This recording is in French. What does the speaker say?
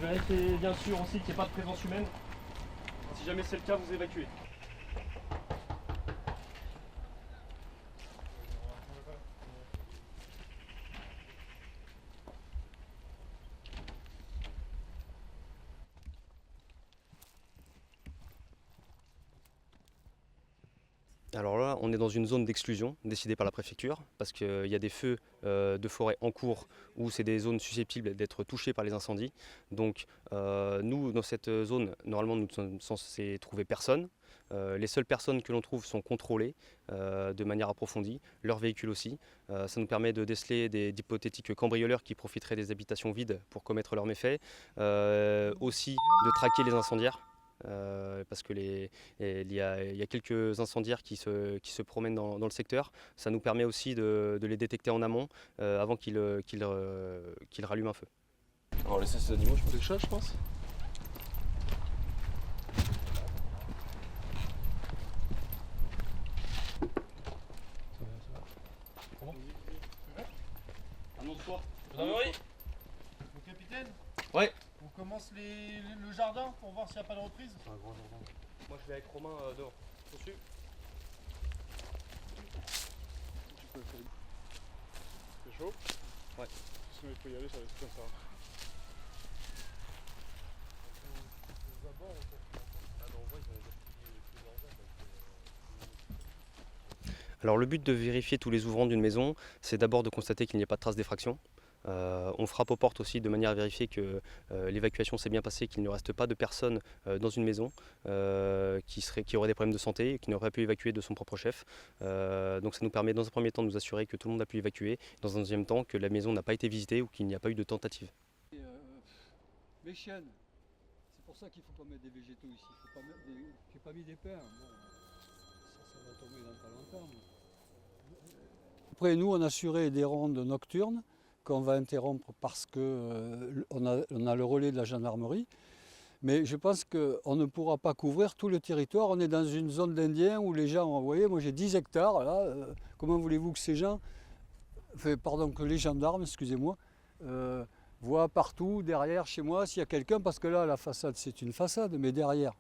Vérifiez bien sûr aussi qu'il n'y ait pas de présence humaine. Si jamais c'est le cas, vous évacuez. Alors là, on est dans une zone d'exclusion décidée par la préfecture parce qu'il y a des feux de forêt en cours où c'est des zones susceptibles d'être touchées par les incendies. Donc nous, dans cette zone, normalement, nous ne sommes censés trouver personne. Les seules personnes que l'on trouve sont contrôlées de manière approfondie, leurs véhicules aussi. Ça nous permet de déceler d'hypothétiques cambrioleurs qui profiteraient des habitations vides pour commettre leurs méfaits. Aussi de traquer les incendiaires. Parce que il y a quelques incendiaires qui se promènent dans le secteur. Ça nous permet aussi de les détecter en amont avant qu'ils rallument un feu. On va laisser ces animaux, je pense. Des chats, je pense. Annonce-toi. Gendarmerie. Le capitaine. Ouais. On commence le jardin pour voir s'il n'y a pas de reprise. C'est un grand jardin. Moi je vais avec Romain dehors. Dessus. C'est chaud? Ouais. Sinon il faut y aller, ça va être comme ça. Alors le but de vérifier tous les ouvrants d'une maison, c'est d'abord de constater qu'il n'y a pas de traces d'effraction. On frappe aux portes aussi de manière à vérifier que l'évacuation s'est bien passée, qu'il ne reste pas de personnes dans une maison qui auraient des problèmes de santé et qui n'auraient pas pu évacuer de son propre chef. Donc ça nous permet dans un premier temps de nous assurer que tout le monde a pu évacuer, dans un deuxième temps que la maison n'a pas été visitée ou qu'il n'y a pas eu de tentative. Les chiennes, c'est pour ça qu'il ne faut pas mettre des végétaux ici. Faut pas mettre j'ai pas mis des pins. Bon, ça va tomber dans pas longtemps. Après, nous, on assurait des rondes nocturnes qu'on va interrompre parce qu'on a le relais de la gendarmerie. Mais je pense qu'on ne pourra pas couvrir tout le territoire. On est dans une zone d'Indiens où les gens, vous voyez, moi j'ai 10 hectares. Là, comment voulez-vous que ces gens, que les gendarmes, excusez-moi, voient partout, derrière, chez moi, s'il y a quelqu'un, parce que là, la façade, c'est une façade, mais derrière,